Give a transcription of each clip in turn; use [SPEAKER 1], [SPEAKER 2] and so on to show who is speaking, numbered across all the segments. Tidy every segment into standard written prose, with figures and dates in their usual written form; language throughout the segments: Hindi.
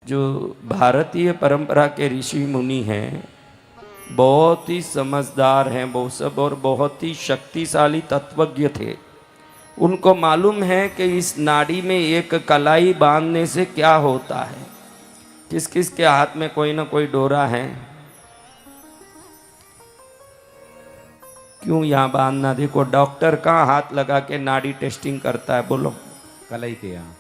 [SPEAKER 1] जो भारतीय परंपरा के ऋषि मुनि हैं, बहुत ही समझदार हैं वो सब और बहुत ही शक्तिशाली तत्वज्ञ थे। उनको मालूम है कि इस नाड़ी में एक कलाई बांधने से क्या होता है। किस किस के हाथ में कोई ना कोई डोरा है? क्यों यहाँ बांधना? देखो डॉक्टर कहाँ हाथ लगा के नाड़ी टेस्टिंग करता है? बोलो।
[SPEAKER 2] कलाई के यहाँ।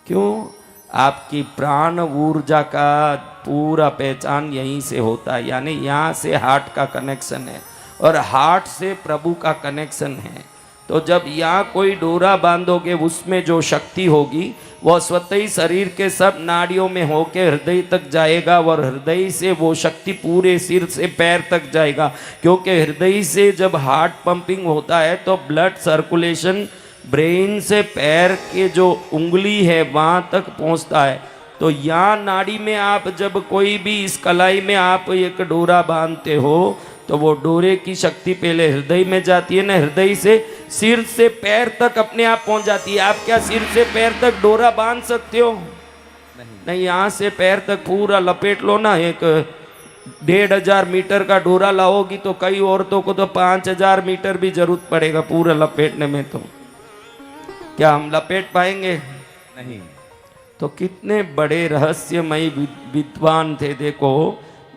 [SPEAKER 1] क्यों? आपकी प्राण ऊर्जा का पूरा पहचान यहीं से होता है, यानी यहाँ से हार्ट का कनेक्शन है और हार्ट से प्रभु का कनेक्शन है। तो जब यहाँ कोई डोरा बांधोगे उसमें जो शक्ति होगी वह स्वतः ही शरीर के सब नाड़ियों में होके हृदय तक जाएगा और हृदय से वो शक्ति पूरे सिर से पैर तक जाएगा, क्योंकि हृदय से जब हार्ट पंपिंग होता है तो ब्लड सर्कुलेशन ब्रेन से पैर के जो उंगली है वहाँ तक पहुँचता है। तो यहाँ नाड़ी में आप जब कोई भी इस कलाई में आप एक डोरा बांधते हो तो वो डोरे की शक्ति पहले हृदय में जाती है ना, हृदय से सिर से पैर तक अपने आप पहुंच जाती है। आप क्या सिर से पैर तक डोरा बांध सकते हो? नहीं, यहाँ से पैर तक पूरा लपेट लो ना। एक 1500 मीटर का डोरा लाओगी तो कई औरतों को तो 5000 मीटर भी जरूरत पड़ेगा पूरा लपेटने में। तो क्या हम लपेट पाएंगे?
[SPEAKER 2] नहीं।
[SPEAKER 1] तो कितने बड़े रहस्यमयी विद्वान थे। देखो,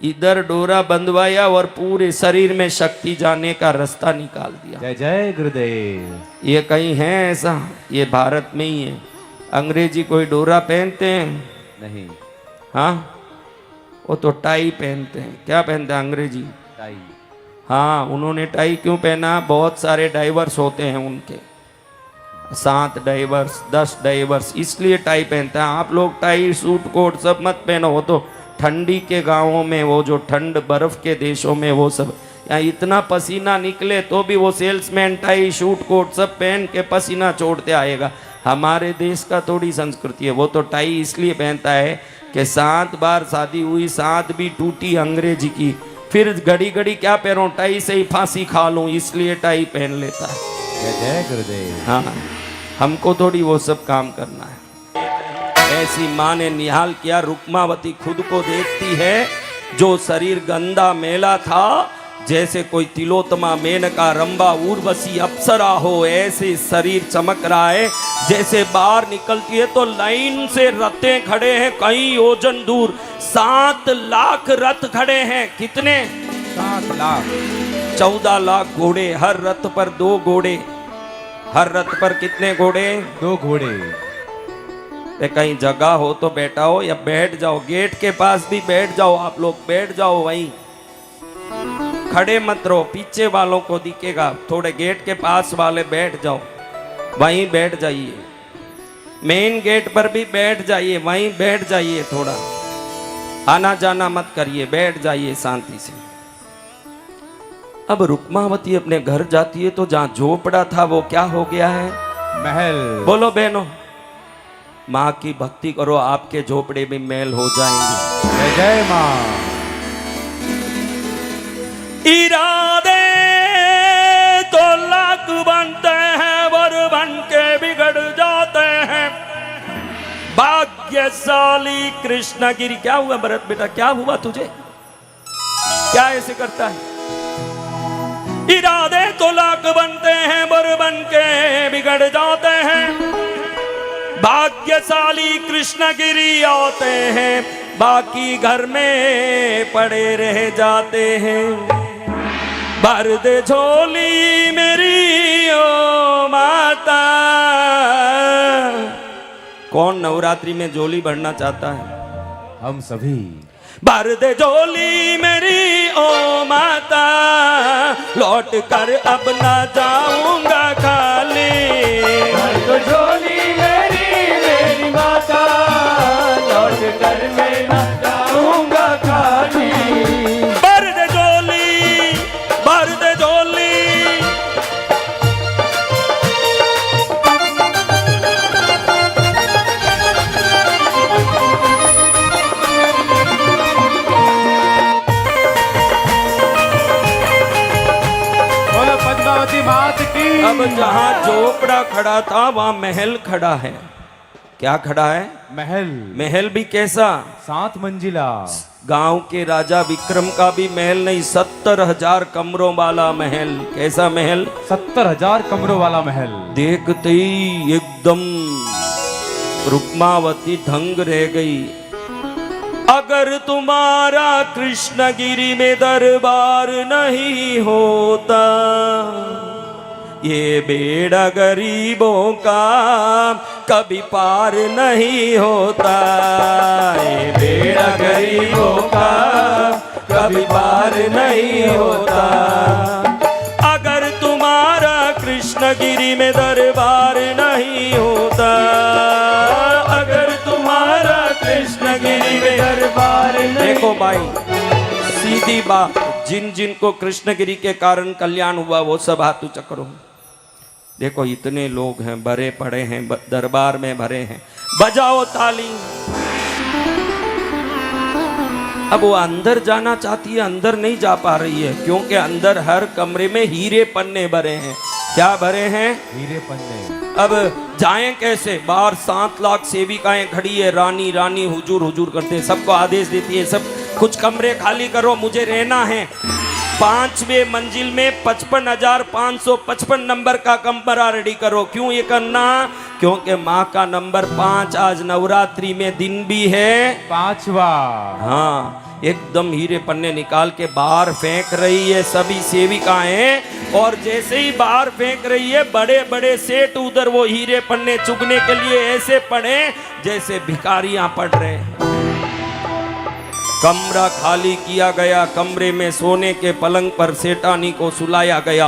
[SPEAKER 1] इधर डोरा बंधवाया और पूरे शरीर में शक्ति जाने का रास्ता निकाल दिया।
[SPEAKER 2] जय जय गुरुदेव।
[SPEAKER 1] ये कहीं है ऐसा? ये भारत में ही है। अंग्रेजी कोई डोरा पहनते हैं?
[SPEAKER 2] नहीं।
[SPEAKER 1] हाँ, वो तो टाई पहनते हैं। क्या पहनते हैं अंग्रेजी?
[SPEAKER 2] टाई।
[SPEAKER 1] हाँ, उन्होंने टाई क्यों पहना? बहुत सारे डाइवर्स होते हैं उनके, 7 डाइवर्स 10 डाइवर्स, इसलिए टाई पहनते हैं। आप लोग टाई सूट कोट सब मत पहनो, वो तो ठंडी के गांवों में, वो जो ठंड बर्फ के देशों में वो सब, यहाँ इतना पसीना निकले तो भी वो सेल्समैन टाई सूट कोट सब पहन के पसीना छोड़ते आएगा। हमारे देश का थोड़ी संस्कृति है। वो तो टाई इसलिए पहनता है कि 7 बार शादी हुई, 7 भी टूटी अंग्रेजी की, फिर घड़ी घड़ी क्या पहनूं, टाई से ही फांसी खा लूं, इसलिए टाई पहन लेता है।
[SPEAKER 2] जय जय गुरुदेव।
[SPEAKER 1] हाँ, हमको थोड़ी वो सब काम करना है। ऐसी माँ ने निहाल किया, रुक्मावती खुद को देखती है, जो शरीर गंदा मेला था, जैसे कोई तिलोत्तमा मेनका रंबा उर्वशी अप्सरा हो, ऐसे शरीर चमक रहा है। जैसे बाहर निकलती है तो लाइन से रथें खड़े हैं कई योजन दूर, 7 लाख रथ खड़े हैं। कितने?
[SPEAKER 2] 7 लाख।
[SPEAKER 1] 14 लाख घोड़े, हर रथ पर 2 घोड़े। हर रथ पर कितने घोड़े?
[SPEAKER 2] 2 घोड़े।
[SPEAKER 1] कहीं जगह हो तो बैठा हो या बैठ जाओ, गेट के पास भी बैठ जाओ। आप लोग बैठ जाओ, वहीं खड़े मत रहो, पीछे वालों को दिखेगा। थोड़े गेट के पास वाले बैठ जाओ, वहीं बैठ जाइए। मेन गेट पर भी बैठ जाइए, वहीं बैठ जाइए। थोड़ा आना जाना मत करिए, बैठ जाइए शांति से। अब रुक्मावती अपने घर जाती है तो जहां झोपड़ा था वो क्या हो गया है?
[SPEAKER 2] महल।
[SPEAKER 1] बोलो बहनों, माँ की भक्ति करो, आपके झोपड़े भी महल हो जाएंगे।
[SPEAKER 2] जय जय माँ।
[SPEAKER 1] इरादे तो लाख बनते हैं, वर बन के बिगड़ जाते हैं। भाग्यशाली कृष्णगिरी। क्या हुआ भरत बेटा, क्या हुआ तुझे? क्या ऐसे करता है? इरादे तो लाख बनते हैं, वर बन के बिगड़ जाते हैं। भाग्यशाली कृष्णगिरी आते हैं, बाकी घर में पड़े रह जाते हैं। भर दे झोली मेरी ओ माता। कौन नवरात्रि में झोली भरना चाहता है?
[SPEAKER 2] हम सभी।
[SPEAKER 1] भर दे झोली मेरी ओ माता, लौट कर अब ना जाऊंगा खाली।
[SPEAKER 3] भर दो झोली मेरी माता, लौट कर मैं ना जाऊंगा खाली।
[SPEAKER 1] भर दे झोली, भर दे झोली।
[SPEAKER 2] बोलो पद्मावती मात की।
[SPEAKER 1] अब जहां झोपड़ा खड़ा था वहां महल खड़ा है। क्या खड़ा है?
[SPEAKER 2] महल
[SPEAKER 1] महल भी कैसा?
[SPEAKER 2] 7 मंजिला।
[SPEAKER 1] गांव के राजा विक्रम का भी महल नहीं, 70,000 कमरों वाला महल। कैसा महल?
[SPEAKER 2] 70,000 कमरों वाला महल।
[SPEAKER 1] देखते ही एकदम रुक्मावती दंग रह गई। अगर तुम्हारा कृष्णगिरी में दरबार नहीं होता, ये बेड़ा गरीबों का कभी पार नहीं होता। ये बेड़ा गरीबों का कभी पार नहीं होता। अगर तुम्हारा कृष्णगिरी में दरबार नहीं होता, अगर तुम्हारा कृष्णगिरी में दरबार नहीं। देखो भाई, सीधी बात, जिन जिन को कृष्णगिरी के कारण कल्याण हुआ वो सब हाथ ऊंचा करो। देखो इतने लोग हैं, भरे पड़े हैं, दरबार में भरे हैं, बजाओ ताली। अब वो अंदर जाना चाहती है, अंदर नहीं जा पा रही है, क्योंकि अंदर हर कमरे में हीरे पन्ने भरे हैं। क्या भरे हैं?
[SPEAKER 2] हीरे पन्ने।
[SPEAKER 1] अब जाएं कैसे? बाहर 7 लाख सेविकाएं खड़ी है, रानी रानी हुजूर हुजूर करते हैं, सबको आदेश देती है, सब कुछ कमरे खाली करो, मुझे रहना है। 5वें मंजिल में 55,555 नंबर का कमरा रेडी करो। क्यों ये करना? क्योंकि माँ का नंबर 5 आज नवरात्रि में दिन भी है
[SPEAKER 2] 5वां।
[SPEAKER 1] हाँ, एकदम हीरे पन्ने निकाल के बाहर फेंक रही है सभी सेविकाएं, और जैसे ही बाहर फेंक रही है, बड़े बड़े सेठ उधर वो हीरे पन्ने चुगने के लिए ऐसे पड़े जैसे भिखारियां पड़ रहे हैं। कमरा खाली किया गया, कमरे में सोने के पलंग पर सेठानी को सुलाया गया।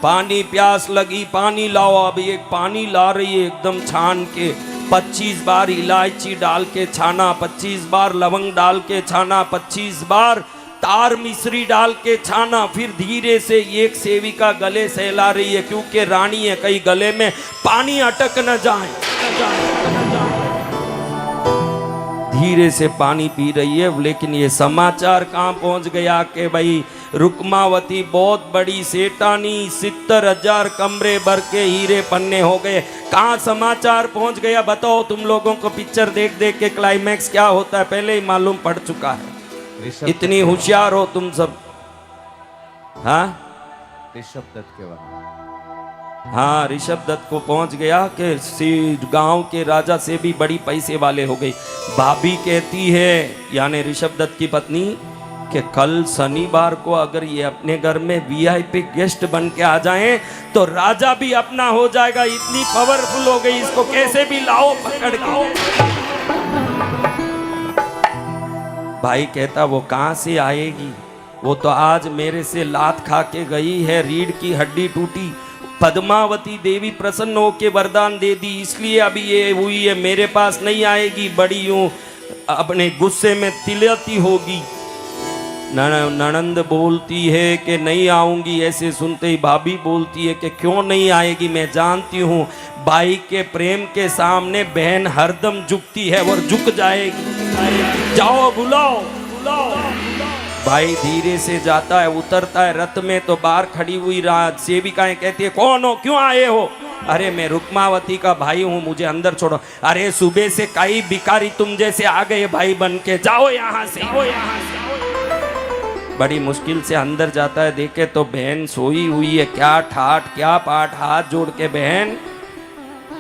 [SPEAKER 1] पानी प्यास लगी, पानी लाओ। अब एक पानी ला रही है एकदम छान के, 25 बार इलायची डाल के छाना, 25 बार लवंग डाल के छाना, 25 बार तार मिश्री डाल के छाना। फिर धीरे से एक सेविका गले सहला रही है, क्योंकि रानी है, कहीं गले में पानी अटक न जाए। धीरे से पानी पी रही है, लेकिन ये समाचार कहाँ पहुंच गया कि भाई रुक्मावती बहुत बड़ी सेठानी, 70,000 कमरे भर के हीरे पन्ने हो गए। कहाँ समाचार पहुंच गया बताओ? तुम लोगों को पिक्चर देख देख के क्लाइमैक्स क्या होता है पहले ही मालूम पड़ चुका है। इतनी होशियार हो तुम सब। हाँ,
[SPEAKER 2] ऋषभ दत्त के बारे।
[SPEAKER 1] हाँ, ऋषभ दत्त को पहुंच गया कि गांव के राजा से भी बड़ी पैसे वाले हो गई। भाभी कहती है, यानी ऋषभ दत्त की पत्नी, कि कल शनिवार को अगर ये अपने घर में वीआईपी गेस्ट बन के आ जाएं तो राजा भी अपना हो जाएगा। इतनी पावरफुल हो गई, इसको कैसे भी लाओ, पकड़ के। भाई कहता, वो कहाँ से आएगी? वो तो आज मेरे से लात खा के गई है, रीढ़ की हड्डी टूटी। पद्मावती देवी प्रसन्न होके वरदान दे दी, इसलिए अभी ये हुई है, मेरे पास नहीं आएगी। बड़ी यूं अपने गुस्से में तिलती होगी। ननंद बोलती है कि नहीं आऊंगी। ऐसे सुनते ही भाभी बोलती है कि क्यों नहीं आएगी? मैं जानती हूँ भाई के प्रेम के सामने बहन हरदम झुकती है और झुक जाएगी। जाओ, बुलाओ बुलाओ। भाई धीरे से जाता है, उतरता है रथ में, तो बाहर खड़ी हुई सेविकाएं कहती है, कौन हो, क्यों आए हो? अरे मैं रुक्मावती का भाई हूँ, मुझे अंदर छोड़ो। अरे सुबह से कई भिखारी तुम जैसे आ गए भाई बन के, जाओ यहाँ से, जाओ यहाँ से। बड़ी मुश्किल से अंदर जाता है, देखे तो बहन सोई हुई है। क्या ठाठ क्या पाठ, हाथ जोड़ के, बहन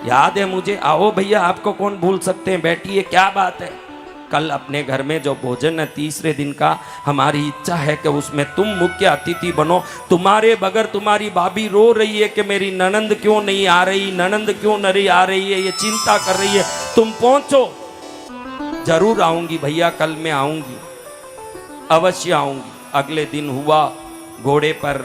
[SPEAKER 1] याद है मुझे, आओ भैया, आपको कौन भूल सकते हैं, बैठिए, क्या बात है? कल अपने घर में जो भोजन है 3रे दिन का, हमारी इच्छा है कि उसमें तुम मुख्य अतिथि बनो। तुम्हारे बगैर तुम्हारी भाभी रो रही है कि मेरी ननंद क्यों नहीं आ रही, ननंद क्यों नहीं आ रही है, ये चिंता कर रही है। तुम पहुंचो। जरूर आऊंगी भैया, कल मैं आऊंगी, अवश्य आऊंगी। अगले दिन हुआ, घोड़े पर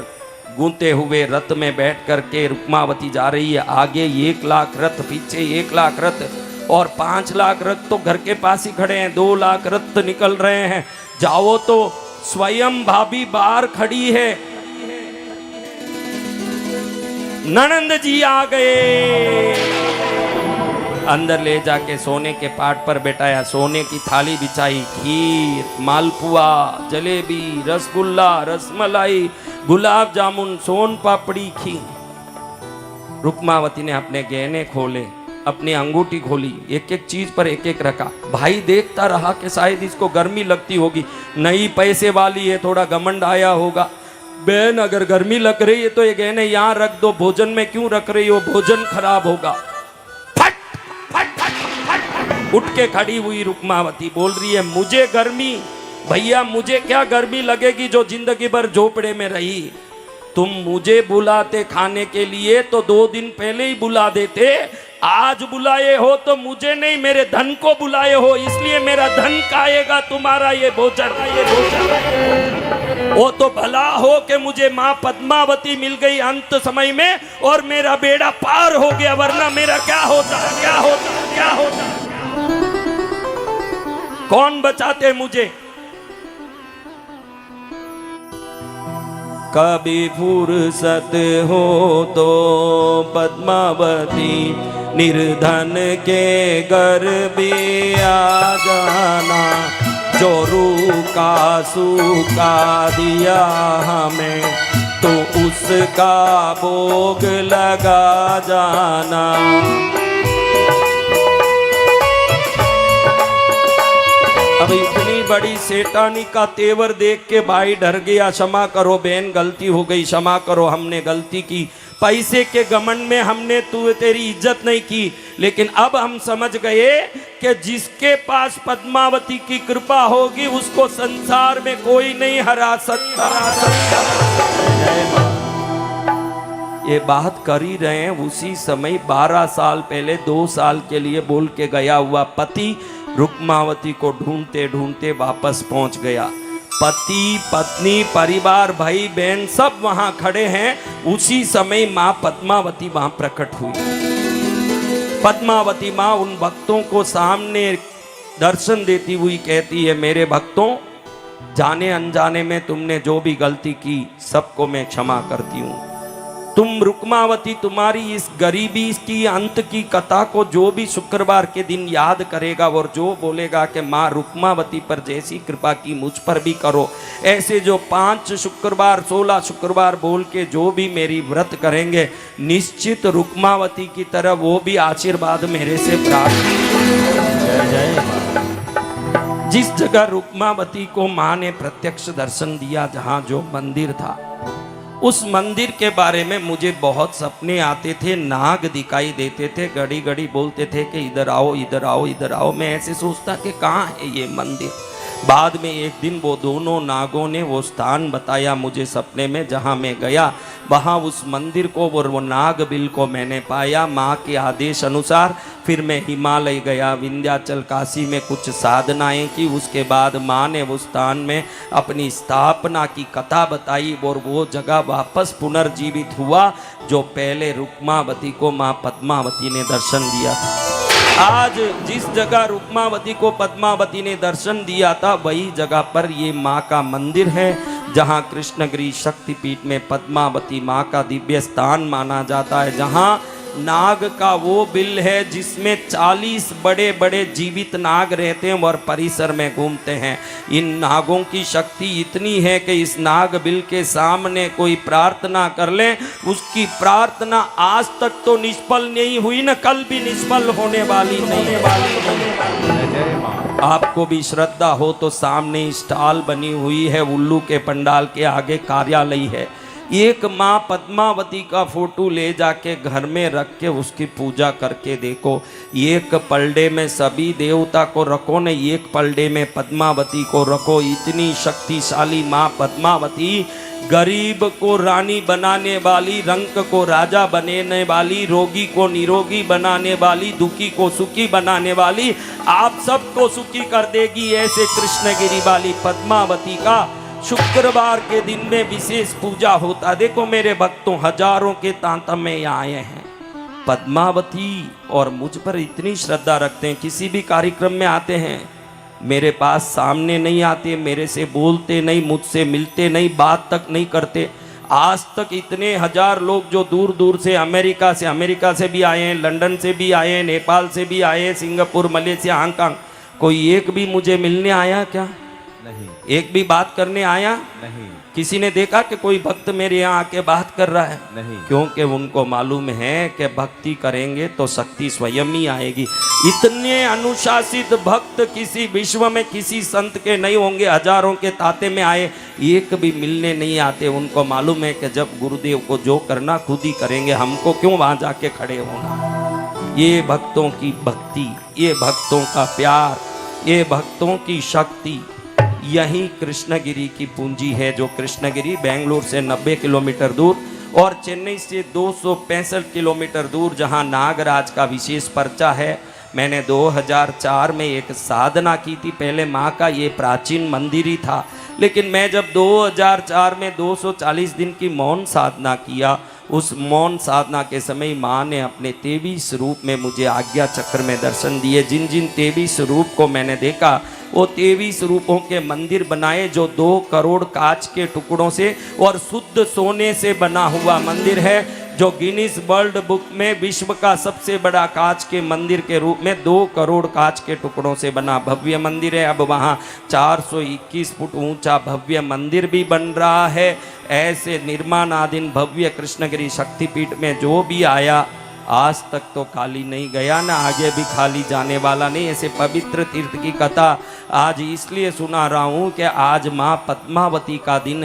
[SPEAKER 1] गूंते हुए रथ में बैठ करके रुक्मावती जा रही है। आगे 1 लाख रथ, पीछे 1 लाख रथ, और 5 लाख रथ तो घर के पास ही खड़े हैं। 2 लाख रथ निकल रहे हैं। जाओ तो स्वयं भाभी बाहर खड़ी है, ननंद जी आ गए। अंदर ले जाके सोने के पाट पर बैठाया, सोने की थाली बिछाई, खीर, मालपुआ, जलेबी, रसगुल्ला, रसमलाई, गुलाब जामुन, सोन पापड़ी, खीर। रुक्मावती ने अपने गहने खोले, अपनी अंगूठी खोली, एक एक चीज पर एक एक रखा। भाई देखता रहा कि शायद इसको गर्मी लगती होगी, नई पैसे वाली है, थोड़ा घमंड आया होगा। बहन अगर गर्मी लग रही है तो ये गहने यहाँ रख दो, भोजन में क्यों रख रही हो, भोजन खराब होगा। फट फट फट फट उठ के खड़ी हुई रुक्मावती, बोल रही है मुझे गर्मी, भैया मुझे क्या गर्मी लगेगी जो जिंदगी भर झोपड़े में रही। तुम मुझे बुलाते खाने के लिए तो 2 दिन पहले ही बुला देते, आज बुलाए हो तो मुझे नहीं मेरे धन को बुलाए हो, इसलिए मेरा धन खाएगा तुम्हारा ये भोजन। वो तो भला हो कि मुझे माँ पद्मावती मिल गई अंत समय में और मेरा बेड़ा पार हो गया, वरना मेरा क्या होता क्या होता क्या होता। कौन बचाते मुझे। कभी फुर्सत हो तो पद्मावती निर्धन के घर भी आ जाना, जो रूखा सूखा दिया हमें तो उसका भोग लगा जाना। अब इतनी बड़ी सेठानी का तेवर देख के भाई डर गया, क्षमा करो बहन गलती हो गई, क्षमा करो हमने गलती की, पैसे के घमंड में हमने तेरी इज्जत नहीं की। लेकिन अब हम समझ गए कि जिसके पास पद्मावती की कृपा होगी उसको संसार में कोई नहीं हरा सकता। ये बात कर ही रहे हैं, उसी समय 12 साल पहले 2 साल के लिए बोल के गया हुआ पति रुक्मावती को ढूंढते ढूंढते वापस पहुंच गया। पति पत्नी परिवार भाई बहन सब वहां खड़े हैं। उसी समय मां पद्मावती वहां प्रकट हुई। पद्मावती मां उन भक्तों को सामने दर्शन देती हुई कहती है, मेरे भक्तों, जाने अनजाने में तुमने जो भी गलती की सबको मैं क्षमा करती हूँ। तुम रुक्मावती तुम्हारी इस गरीबी की अंत की कथा को जो भी शुक्रवार के दिन याद करेगा और जो बोलेगा कि माँ रुक्मावती पर जैसी कृपा की मुझ पर भी करो, ऐसे जो 5 शुक्रवार 16 शुक्रवार बोल के जो भी मेरी व्रत करेंगे, निश्चित रुक्मावती की तरह वो भी आशीर्वाद मेरे से प्राप्त। जिस जगह रुक्मावती को माँ ने प्रत्यक्ष दर्शन दिया, जहाँ जो मंदिर था, उस मंदिर के बारे में मुझे बहुत सपने आते थे, नाग दिखाई देते थे, घड़ी घड़ी बोलते थे कि इधर आओ इधर आओ इधर आओ। मैं ऐसे सोचता कि कहाँ है ये मंदिर। बाद में एक दिन वो दोनों नागों ने वो स्थान बताया मुझे सपने में, जहाँ मैं गया वहाँ उस मंदिर को और वो नाग बिल को मैंने पाया। माँ के आदेश अनुसार फिर मैं हिमालय गया, विंध्याचल काशी में कुछ साधनाएं की। उसके बाद माँ ने उस स्थान में अपनी स्थापना की कथा बताई और वो जगह वापस पुनर्जीवित हुआ जो पहले रुक्मावती को माँ पद्मावती ने दर्शन दिया था। आज जिस जगह रुक्मावती को पद्मावती ने दर्शन दिया था वही जगह पर ये माँ का मंदिर है, जहाँ कृष्णगिरी शक्तिपीठ में पद्मावती माँ का दिव्य स्थान माना जाता है, जहाँ नाग का वो बिल है जिसमें 40 बड़े बड़े जीवित नाग रहते हैं और परिसर में घूमते हैं। इन नागों की शक्ति इतनी है कि इस नाग बिल के सामने कोई प्रार्थना कर ले, उसकी प्रार्थना आज तक तो निष्फल नहीं हुई न कल भी निष्फल होने वाली नहीं। आपको भी श्रद्धा हो तो सामने स्टॉल बनी हुई है, उल्लू के पंडाल के आगे कार्यालय है। एक माँ पद्मावती का फोटो ले जाके घर में रख के उसकी पूजा करके देखो। एक पलड़े में सभी देवता को रखो न, एक पलड़े में पद्मावती को रखो। इतनी शक्तिशाली माँ पद्मावती गरीब को रानी बनाने वाली, रंक को राजा बनाने वाली, रोगी को निरोगी बनाने वाली, दुखी को सुखी बनाने वाली, आप सबको सुखी कर देगी। ऐसे कृष्णगिरी वाली पद्मावती का शुक्रवार के दिन में विशेष पूजा होता। देखो मेरे भक्तों, हजारों के तांता में आए हैं पद्मावती और मुझ पर इतनी श्रद्धा रखते हैं। किसी भी कार्यक्रम में आते हैं, मेरे पास सामने नहीं आते, मेरे से बोलते नहीं, मुझसे मिलते नहीं, बात तक नहीं करते। आज तक इतने हजार लोग जो दूर दूर से अमेरिका से भी आए हैं, लंदन से भी आए हैं, नेपाल से भी आए हैं, सिंगापुर, मलेशिया, हांगकांग, कोई एक भी मुझे मिलने आया क्या?
[SPEAKER 2] नहीं
[SPEAKER 1] एक भी बात करने आया?
[SPEAKER 2] नहीं
[SPEAKER 1] किसी ने देखा कि कोई भक्त मेरे यहाँ आके बात कर रहा है?
[SPEAKER 2] नहीं।
[SPEAKER 1] क्योंकि उनको मालूम है कि भक्ति करेंगे तो शक्ति स्वयं ही आएगी। इतने अनुशासित भक्त किसी विश्व में किसी संत के नहीं होंगे। हजारों के ताते में आए, एक भी मिलने नहीं आते। उनको मालूम है कि जब गुरुदेव को जो करना खुद ही करेंगे, हमको क्यों वहां जाके खड़े होना। ये भक्तों की भक्ति, ये भक्तों का प्यार, ये भक्तों की शक्ति, यही कृष्णगिरी की पूंजी है। जो कृष्णगिरी बेंगलुरु से 90 किलोमीटर दूर और चेन्नई से 265 किलोमीटर दूर, जहां नागराज का विशेष पर्चा है। मैंने 2004 में एक साधना की थी। पहले माँ का ये प्राचीन मंदिर ही था, लेकिन मैं जब 2004 में 240 दिन की मौन साधना किया, उस मौन साधना के समय माँ ने अपने 23 रूप में मुझे आज्ञा चक्र में दर्शन दिए। जिन जिन 23 रूप को मैंने देखा, वो 23 रूपों के मंदिर बनाए, जो 2 करोड़ कांच के टुकड़ों से और शुद्ध सोने से बना हुआ मंदिर है, जो गिनीज वर्ल्ड बुक में विश्व का सबसे बड़ा कांच के मंदिर के रूप में 2 करोड़ कांच के टुकड़ों से बना भव्य मंदिर है। अब वहाँ 421 फुट ऊंचा भव्य मंदिर भी बन रहा है। ऐसे निर्माणाधीन भव्य कृष्णगिरी शक्तिपीठ में जो भी आया, आज तक तो खाली नहीं गया, ना आगे भी खाली जाने वाला नहीं। ऐसे पवित्र तीर्थ की कथा आज इसलिए सुना रहा हूँ कि आज माँ पद्मावती का दिन